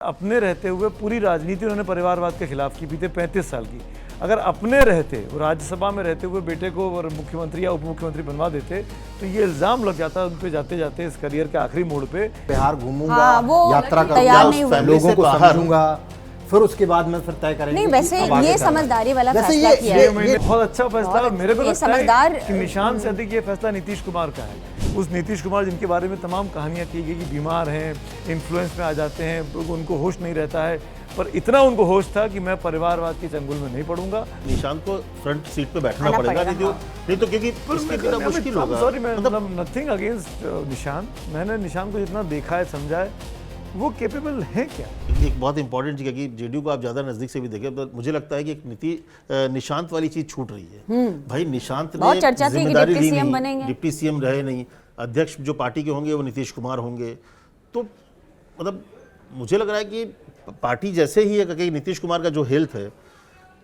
अपने रहते हुए पूरी राजनीति उन्होंने परिवारवाद के खिलाफ की, बीते 35 साल की। अगर अपने रहते, वो राज्यसभा में रहते हुए बेटे को और मुख्यमंत्री या उप मुख्यमंत्री बनवा देते तो ये इल्जाम लग जाता उन पे जाते जाते इस करियर के आखिरी मोड़ पे। बिहार घूमूंगा, यात्रा करूंगा, लोगों को समझूंगा, फिर उसके बाद में फिर तय करेंगे। नहीं, वैसे ये समझदारी वाला फैसला किया है। ये बहुत अच्छा फैसला। मेरे को लगता है कि निशान से हम्म। अधिक ये फैसला नीतीश कुमार का है। उस नीतीश कुमार जिनके बारे में तमाम कहानियां की गई कि बीमार हैं, इन्फ्लुएंस में आ जाते हैं, उनको होश नहीं रहता है, पर इतना उनको होश था कि मैं परिवारवाद के चंगुल में नहीं पड़ूंगा। निशांत को फ्रंट सीट पे बैठना पड़ेगा, नहीं तो क्योंकि इसके बिना मुश्किल होगा। सॉरी, मैं मतलब नथिंग अगेंस्ट निशांत, मैंने निशांत को जितना देखा है, समझा है, वो केपेबल है क्या। एक बहुत इंपॉर्टेंट चीज़ है कि जेडीयू को आप ज़्यादा नज़दीक से भी देखें तो मुझे लगता है कि एक निशांत वाली चीज़ छूट रही है। भाई निशांत ने जिम्मेदारी ली नहीं, डिप्टी सीएम रहे नहीं, अध्यक्ष जो पार्टी के होंगे वो नीतीश कुमार होंगे, तो मतलब मुझे लग रहा है कि पार्टी जैसे ही है कि नीतीश कुमार का जो हेल्थ है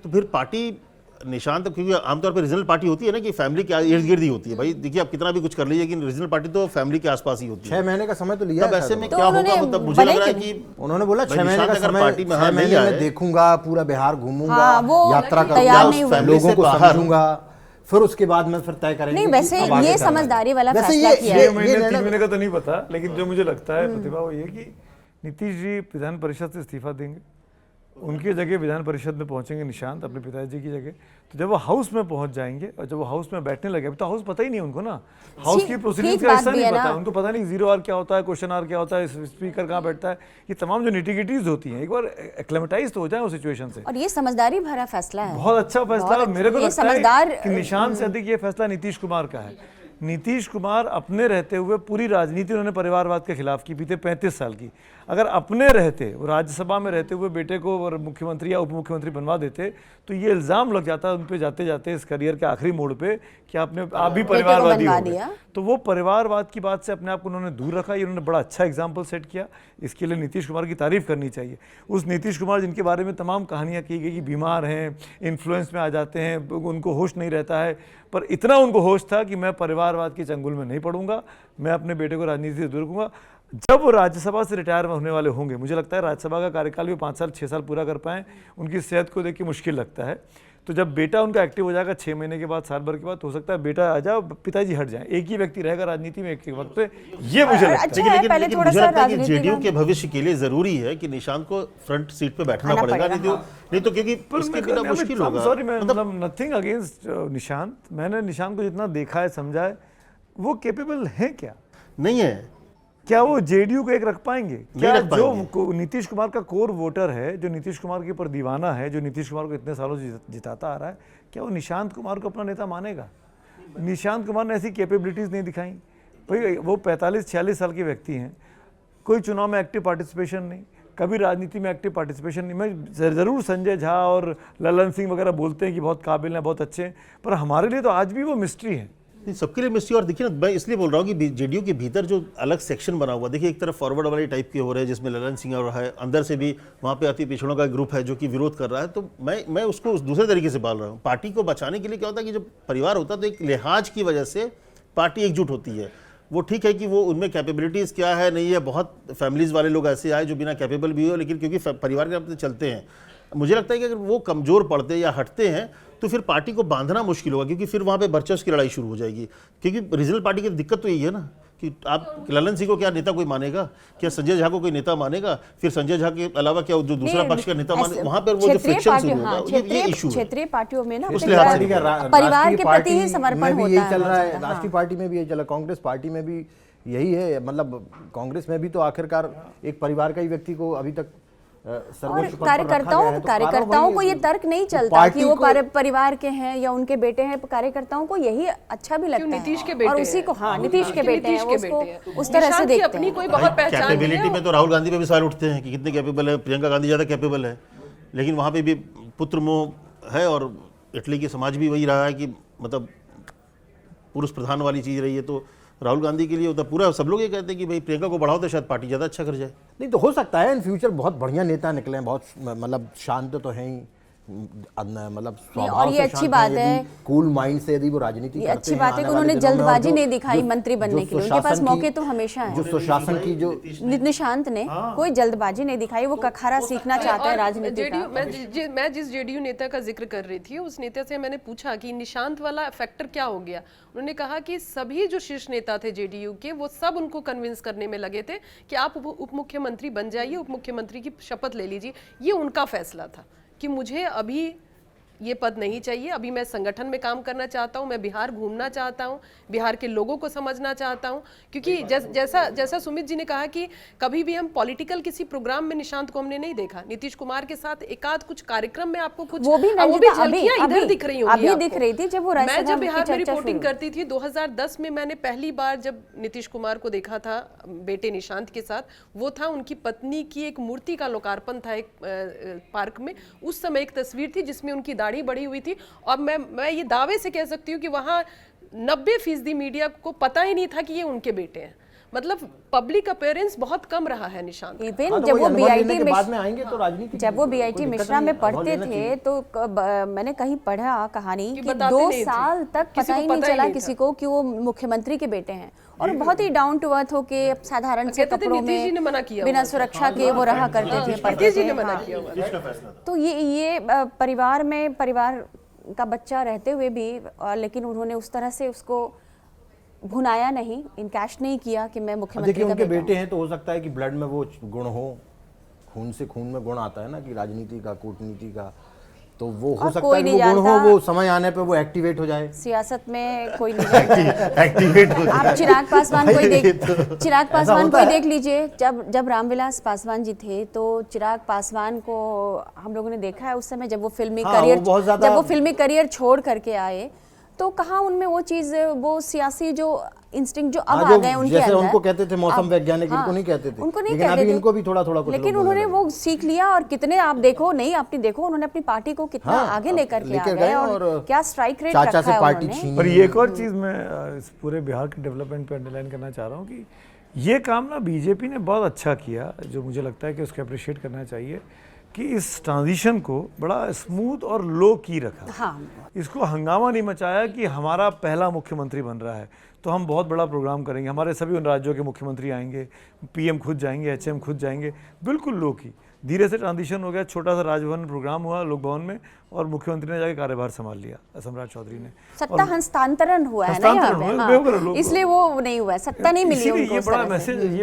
तो फिर पार्टी निशांत, क्योंकि आमतौर पर रीजनल पार्टी होती है ना कि फैमिली के इर्द गिर्द ही होती है। भाई देखिए आप कितना भी कुछ कर लीजिए लेकिन रीजनल पार्टी तो फैमिली के आसपास ही होती है। 6 महीने का समय तो लिया तब ऐसे में क्या होगा, मतलब मुझे लग रहा है कि उन्होंने बोला 6 महीने का समय, पार्टी में 6 महीने में देखूंगा, पूरा बिहार घूमूंगा, यात्रा करूंगा, लोगों को समझूंगा, फिर उसके बाद में फिर तय करेंगे। नहीं, वैसे ये समझदारी वाला फैसला किया है। 6 महीने 3 महीने का तो नहीं पता, लेकिन जो मुझे लगता है प्रतिभा वो ये कि नीतीश जी विधान परिषद से इस्तीफा देंगे, उनकी जगह विधान परिषद में पहुंचेंगे निशांत अपने पिताजी की जगह। तो जब वो हाउस में पहुंच जाएंगे और जब वो हाउस में बैठने लगे, तो हाउस पता ही नहीं उनको ना, हाउस की प्रोसीडिंग्स का हिस्सा नहीं पता उनको, पता नहीं जीरो आर क्या होता है, क्वेश्चन आर क्या होता है, स्पीकर कहाँ बैठता है, ये तमाम जो निटिगिटीज होती हैं, एक बार एक्लेमेटाइज तो हो जाए उस सिचुएशन से। और ये समझदारी भरा फैसला है, बहुत अच्छा फैसला। मेरे को लगता है कि निशांत से अधिक ये फैसला नीतीश कुमार का है। नीतीश कुमार अपने रहते हुए पूरी राजनीति उन्होंने परिवारवाद के खिलाफ की, बीते 35 साल की। अगर अपने रहते, वो राज्यसभा में रहते हुए बेटे को और मुख्यमंत्री या उप मुख्यमंत्री बनवा देते तो ये इल्ज़ाम लग जाता उन पे जाते जाते इस करियर के आखिरी मोड़ पे कि आप भी परिवारवादी हो गए। तो वो परिवारवाद की बात से अपने आप को उन्होंने दूर रखा। ये उन्होंने बड़ा अच्छा एग्जाम्पल सेट किया, इसके लिए नीतीश कुमार की तारीफ करनी चाहिए। उस नीतीश कुमार जिनके बारे में तमाम कहानियाँ की गई कि बीमार हैं, इन्फ्लुएंस में आ जाते हैं, उनको होश नहीं रहता है, पर इतना उनको होश था कि मैं परिवारवाद के चंगुल में नहीं पड़ूंगा, मैं अपने बेटे को राजनीति से दूर रखूंगा। जब वो राज्यसभा से रिटायर होने वाले होंगे, मुझे लगता है राज्यसभा का कार्यकाल भी 5 साल 6 साल पूरा कर पाएँ, उनकी सेहत को देख के मुश्किल लगता है। तो जब बेटा उनका एक्टिव हो जाएगा 6 महीने के बाद, साल भर के बाद, हो सकता है बेटा आ जाए, पिताजी हट जाए, एक ही व्यक्ति रहेगा राजनीति में एक के वक्त पे, ये मुझे लगता है। लेकिन मुझे लगता है कि जेडीयू के भविष्य के लिए जरूरी है कि निशांत को फ्रंट सीट पे बैठना पड़ेगा, नहीं तो क्योंकि इसके बिना मुश्किल होगा। सॉरी, मैं मतलब नथिंग अगेंस्ट निशांत, मैंने निशांत को जितना देखा है, समझा है, वो केपेबल है क्या, नहीं है। क्या वो जेडीयू को एक रख पाएंगे? क्या जो नीतीश कुमार का कोर वोटर है, जो नीतीश कुमार के ऊपर दीवाना है, जो नीतीश कुमार को इतने सालों से जिताता आ रहा है, क्या वो निशांत कुमार को अपना नेता मानेगा? निशांत कुमार ने ऐसी कैपेबिलिटीज़ नहीं दिखाई। भाई वो 45-46 साल के व्यक्ति हैं, कोई चुनाव में एक्टिव पार्टिसिपेशन नहीं, कभी राजनीति में एक्टिव पार्टिसिपेशन नहीं। मैं ज़रूर संजय झा और ललन सिंह वगैरह बोलते हैं कि बहुत काबिल हैं, बहुत अच्छे हैं, पर हमारे लिए तो आज भी वो मिस्ट्री है। सबके लिए मिस्ट्री। और देखिए ना, मैं इसलिए बोल रहा हूँ कि जेडीयू के भीतर जो अलग सेक्शन बना हुआ, देखिए एक तरफ फॉरवर्ड वाली टाइप के हो रहे हैं जिसमें ललन सिंह और है, अंदर से भी वहाँ पे अति पिछड़ों का ग्रुप है जो कि विरोध कर रहा है। तो मैं उसको दूसरे तरीके से बोल रहा हूँ। पार्टी को बचाने के लिए क्या होता है कि जब परिवार होता है तो एक लिहाज की वजह से पार्टी एकजुट होती है। वो ठीक है कि वो उनमें कैपेबिलिटीज़ क्या है नहीं है, बहुत फैमिलीज़ वाले लोग ऐसे आए जो बिना कैपेबल भी हो, लेकिन क्योंकि परिवार के अपने चलते हैं, मुझे लगता है कि अगर वो कमज़ोर पड़ते या हटते हैं तो फिर पार्टी को बांधना मुश्किल होगा, क्योंकि फिर वहाँ पे वर्चस्व की लड़ाई शुरू हो जाएगी। क्योंकि रीजनल पार्टी की दिक्कत तो यही है ना कि आप ललन सिंह को क्या नेता कोई मानेगा, क्या संजय झा को कोई नेता मानेगा, फिर संजय झा के अलावा क्या जो दूसरा पक्ष का नेता माने, वहाँ पर वो जो फ्रिक्शन शुरू होगा, ये इशू है। क्षेत्रीय पार्टियों में ना परिवार के प्रति ही समर्पण होता है। यही चल रहा है, राष्ट्रीय पार्टी में भी यही चल रहा है, कांग्रेस पार्टी में भी यही है। मतलब कांग्रेस में भी तो आखिरकार एक परिवार का ही व्यक्ति को अभी तक और कार्यकर्ताओं को ये तर्क नहीं चलता कि वो परिवार के हैं या उनके बेटे हैं। कार्यकर्ताओं को यही अच्छा भी लगता है और उसी को, हाँ, नीतीश के बेटे हैं, उसको उस तरह से देखते हैं। कैपेबिलिटी में तो राहुल गांधी पे भी सवाल उठते हैं कि कितने कैपेबल है, प्रियंका गांधी ज़्यादा कैपेबल है, लेकिन वहाँ पे भी पुत्र मोह है। और इटली की समाज भी वही रहा है कि मतलब पुरुष प्रधान वाली चीज़ रही है। तो राहुल गांधी के लिए होता पूरा, सब लोग ये कहते हैं कि भाई प्रियंका को बढ़ाओ तो शायद पार्टी ज़्यादा अच्छा कर जाए। नहीं तो हो सकता है इन फ्यूचर बहुत बढ़िया नेता निकले हैं, बहुत मतलब शांत तो हैं ही, मतलब और ये अच्छी बात है, कूल माइंड से यदि वो राजनीति ये करते अच्छी हैं, बात है कि उन्होंने जल्दबाजी नहीं दिखाई मंत्री बनने के लिए, उनके पास मौके तो हमेशा है। जो सुशासन की जो निशांत ने कोई जल्दबाजी नहीं दिखाई, वो कखारा सीखना चाहते हैं राजनीति का। मैं जिस जेडीयू नेता का जिक्र कर रही थी, उस नेता से मैंने पूछा कि निशांत वाला फैक्टर क्या हो गया। उन्होंने कहा कि सभी जो शीर्ष नेता थे जेडीयू के, वो सब उनको कन्विंस करने में लगे थे कि आप उप मुख्यमंत्री बन जाइए, उप मुख्यमंत्री की शपथ ले लीजिए। ये उनका फैसला था कि मुझे अभी ये पद नहीं चाहिए, अभी मैं संगठन में काम करना चाहता हूँ, मैं बिहार घूमना चाहता हूँ, बिहार के लोगों को समझना चाहता हूँ। क्योंकि जैसा सुमित जी ने कहा कि कभी भी हम पॉलिटिकल किसी प्रोग्राम में निशांत को हमने नहीं देखा। नीतीश कुमार के साथ एकाध कुछ कार्यक्रम में आपको कुछ वो भी झलकियां इधर दिख रही होंगी, अभी दिख रही थी जब वो मैं जब बिहार में रिपोर्टिंग करती थी 2010 में, मैंने पहली बार जब नीतीश कुमार को देखा था बेटे निशांत के साथ, वो था उनकी पत्नी की एक मूर्ति का लोकार्पण था एक पार्क में। उस समय एक तस्वीर थी जिसमें उनकी दाढ़ी बढ़ी हुई थी, और मैं ये दावे से कह सकती हूँ कि वहां 90% मीडिया को पता ही नहीं था कि ये उनके बेटे हैं। मतलब पब्लिक अपीयरेंस बहुत कम रहा है निशांत। इवन जब वो बीआईटी बाद में आएंगे तो राजनीति, जब वो बीआईटी मिश्रा में पढ़ते थे तो मैंने कहीं पढ़ा कहानी कि 2 साल तक पता ही नहीं चला किसी को कि वो मुख्यमंत्री के बेटे हैं, और बहुत ही डाउन टू अर्थ होके साधारण से कपड़ों में बिना सुरक्षा के वो रहा करते थे, पढ़ते थे। तो ये परिवार का बच्चा रहते हुए भी, लेकिन उन्होंने उस तरह से उसको भुनाया नहीं, इनकैश नहीं किया कि मैं मुख्यमंत्री देखिए का उनके बेटा बेटे हैं तो हो सकता है कि ब्लड में वो गुण हो, खून से खून में गुण आता है ना कि राजनीति का, कूटनीति का, तो वो हो सकता है कि वो गुण हो, वो समय आने पे वो एक्टिवेट हो जाए। सियासत में कोई नहीं एक्टिवेट हो आप चिराग पासवान को देख लीजिए। जब रामविलास पासवान जी थे तो चिराग पासवान को हम लोगों ने देखा है उस समय जब वो फिल्मी करियर छोड़ करके आए, तो कहाँ उनमें वो चीज, वो सियासी जो इंस्टिंक्ट जो अब आ गए उनके जैसे अंदर, उनको कहते थे मौसम वैज्ञानिक, इनको नहीं कहते थे, उनको नहीं लेकिन कहते अभी थे, इनको भी थोड़ा कुछ लेकिन उन्होंने वो सीख लिया। और कितने आप देखो उन्होंने अपनी पार्टी को कितना आगे लेकर के आ गए, और क्या स्ट्राइक रेट रखा है उन्होंने। और ये एक और चीज मैं इस पूरे बिहार के डेवलपमेंट पे अंडरलाइन करना चाह रहा हूँ कि ये काम ना बीजेपी ने बहुत अच्छा किया, जो मुझे लगता है कि उसको अप्रिशिएट करना चाहिए कि इस ट्रांजिशन को बड़ा स्मूथ और लो की रखा। हाँ। इसको हंगामा नहीं मचाया कि हमारा पहला मुख्यमंत्री बन रहा है तो हम बहुत बड़ा प्रोग्राम करेंगे, हमारे सभी उन राज्यों के मुख्यमंत्री आएंगे, पीएम खुद जाएंगे, एचएम खुद जाएंगे, बिल्कुल लो की। धीरे से ट्रांजिशन हो गया, छोटा सा राजभवन प्रोग्राम हुआ लोक भवन में, और मुख्यमंत्री ने जाके कार्यभार संभाल लिया सम्राट चौधरी ने। सत्ता हस्तांतरण हुआ है ना यहाँ पे, इसलिए वो नहीं हुआ, सत्ता नहीं मिली उनको। ये बड़ा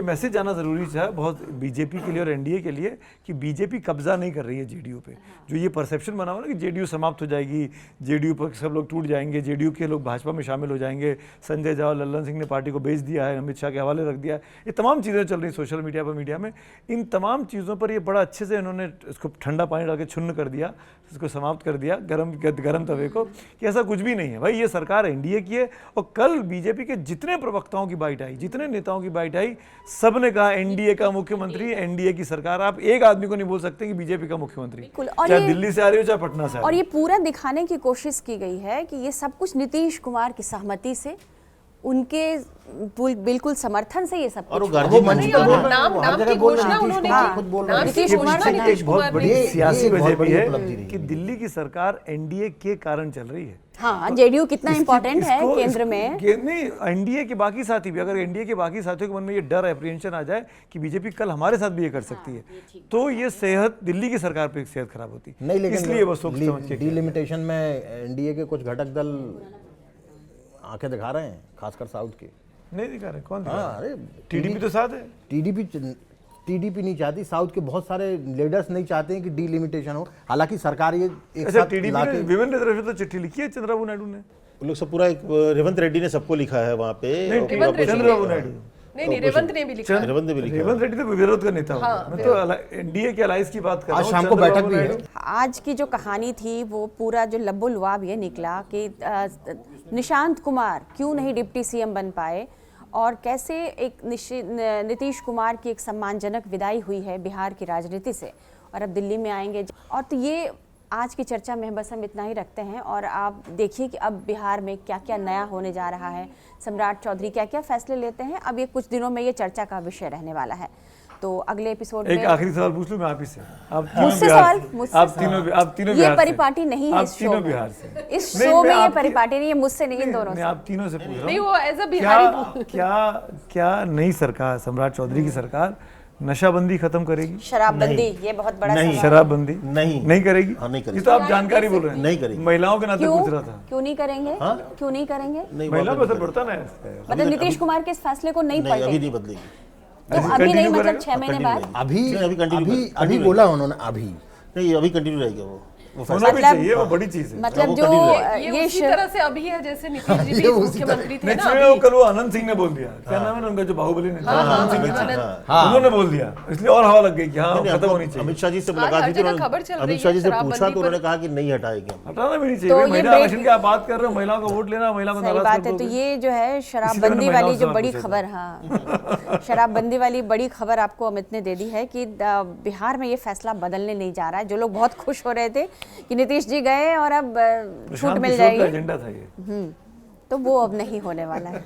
मैसेज जाना जरूरी था बहुत बीजेपी के लिए और एनडीए के लिए कि बीजेपी कब्जा नहीं कर रही है जेडीयू पे। जो ये परसेप्शन बना हुआ ना कि जेडीयू समाप्त हो जाएगी, जेडीयू पर सब लोग टूट जाएंगे, जेडीयू के लोग भाजपा में शामिल हो जाएंगे, संजय झा और लल्लन सिंह ने पार्टी को बेच दिया है, अमित शाह के हवाले रख दिया है, ये तमाम चीज़ें चल रही सोशल मीडिया पर, मीडिया में। इन तमाम चीज़ों पर ये बड़ा अच्छे से इन्होंने इसको ठंडा पानी डाल के छुन्न कर दिया, इसको समाप्त कर दिया गरम तवे को, कि ऐसा कुछ भी नहीं है भाई, ये सरकार एनडीए की है। और कल बीजेपी के जितने प्रवक्ताओं की बाइट आई, जितने नेताओं की बाइट आई, सब ने कहा एनडीए का मुख्यमंत्री, एनडीए की सरकार। आप एक आदमी को नहीं बोल सकते कि बीजेपी का मुख्यमंत्री, चाहे दिल्ली से आ रही हो चाहे पटना से आ रही हो। और ये पूरा दिखाने की कोशिश की गई है कि ये सब कुछ नीतीश कुमार की सहमति से, उनके बिल्कुल समर्थन से ये सब कुछ। नाम की घोषणा उन्होंने की, नीतीश कुमार ने एक बहुत बड़ी सियासी वजह भी है कि दिल्ली की सरकार एनडीए के कारण चल रही है। हाँ, जेडीयू कितना इंपॉर्टेंट है केंद्र में। नहीं, एनडीए के बाकी साथी भी, अगर एनडीए के बाकी साथियों के मन में ये डर एप्रीहेंशन आ जाए कि बीजेपी कल हमारे साथ भी ये कर सकती है, तो ये सेहत दिल्ली की सरकार पे सेहत खराब होती नहीं। लेकिन इसलिए वो सोच समझ के डिलिमिटेशन में एनडीए के कुछ घटक दल आंखें दिखा रहे हैं, खासकर साउथ के। नहीं दिखा रहे, कौन दिखा? हाँ, अरे टीडीपी तो साथ है। टीडीपी नहीं चाहती, साउथ के बहुत सारे लीडर्स नहीं चाहते हैं कि डिलिमिटेशन हो। हालांकि सरकार ये एक साथ टीडीपी ने विमेन रिजर्वेशन तो चिट्ठी लिखी है चंद्रबाबू नायडू ने, वो लोग सब पूरा एक रेवंत रेड्डी ने सबको लिखा है वहाँ पे। चंद्रबाबू नायडू नहीं, रेवंत ने भी लिखा। रेवंत रेड्डी तो विरोध का नेता होगा। मैं तो एनडीए के अलायंस की बात कर रहा हूं। आज शाम को बैठक भी है। आज की जो कहानी थी वो पूरा जो लब्बो लुआब ये निकला कि निशांत कुमार क्यों नहीं डिप्टी सीएम बन पाए, और कैसे एक नीतीश कुमार की एक सम्मानजनक विदाई हुई है बिहार की राजनीति से, और अब दिल्ली में आएंगे। और तो ये आज की चर्चा में बस हम इतना ही रखते हैं, और आप देखिए कि अब बिहार में क्या क्या नया होने जा रहा है, सम्राट चौधरी क्या क्या फैसले लेते हैं। अब ये कुछ दिनों में ये चर्चा का विषय रहने वाला है। तो अगले एपिसोड एक में आखिरी सवाल पूछ लूं मैं आप ही से, आप तीनों मुझसे बिहार सवाल से। मुझसे आप तीनों ये बिहार से। परिपाटी नहीं है आप इस शो तीनों में। बिहार से। इस नहीं, शो मैं में ये आपकी- परिपाटी नहीं है, मुझसे नहीं, इन दोनों नहीं, से। आप तीनों से पूछ रहा नहीं, हूँ वो एज अ बिहारी क्या नई सरकार, सम्राट चौधरी की सरकार नशाबंदी खत्म करेगी? शराबबंदी, ये बहुत बड़ा नहीं। सवाल। शराबबंदी नहीं करेगी? हाँ, नहीं करेगी। ये तो आप जानकारी बोल रहे हैं। नहीं करेगी। महिलाओं के नाते क्यों पूछ रहा था। क्यों नहीं करेंगे? क्यों नहीं करेंगे? नहीं महिला वो पे असर पड़ता ना इससे। मतलब नीतीश कुमार के इस फैसले को नहीं नहीं अभी पलटेंगे नहीं बदलेगी। तो अभी continue नहीं, मतलब करेगा? 6 महीने continue बाद। रहेगी। अभी नहीं, अभी continue अभी करेगा, अभी continue बोला उन्होंने अभी नहीं अभी कंटिन्यू रहेगा वो होना भी मतलब- चाहिए, वो बड़ी चीज है। मतलब वो जो continue ये उसी तरह से अभी है जैसे नीतीश जी भी मुख्यमंत्री थे नहीं, ना चलिए, अभी। कल वो आनंद सिंह ने बोल दिया, क्या नाम है ना उनका जो बाहुबली ने, आनंद सिंह ने, हाँ। उन्होंने बोल दिया, इसलिए और हवा लग गई कि हाँ नहीं, खत्म हमको होनी चाहिए। अमित शाह जी से आज मुलाकात हर हुई थी, जगह उन्होंने- खबर चल रही अमित शाह जी है से पूछा शराबबंदी तो उन्होंने कहा कि नहीं हटाएंगे हम। हटाना भी नहीं तो चाहिए, ये महिला break- आरक्षण की आप बात कर रहे हो, महिलाओं का वोट लेना, महिला को सही नाराज बात कर है। तो दोगे। ये जो है शराबबंदी महिलाओं वाली से जो सवाल बड़ी पूछा था। खबर, हाँ शराबबंदी वाली बड़ी खबर आपको अमित ने दे दी है कि बिहार में ये फैसला बदलने नहीं जा रहा है। जो लोग बहुत खुश हो रहे थे कि नीतीश जी गए और अब छूट प्रशांत मिल किशोर का जाएगी, एजेंडा था ये। तो वो अब नहीं होने वाला है।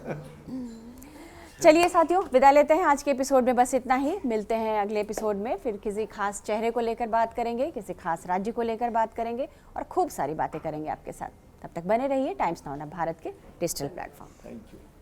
चलिए साथियों, विदा लेते हैं आज के एपिसोड में, बस इतना ही। मिलते हैं अगले एपिसोड में, फिर किसी खास चेहरे को लेकर बात करेंगे, किसी खास राज्य को लेकर बात करेंगे और खूब सारी बातें करेंगे आपके साथ। तब तक बने रहिए टाइम्स नाउ भारत के डिजिटल प्लेटफॉर्म। Thank you.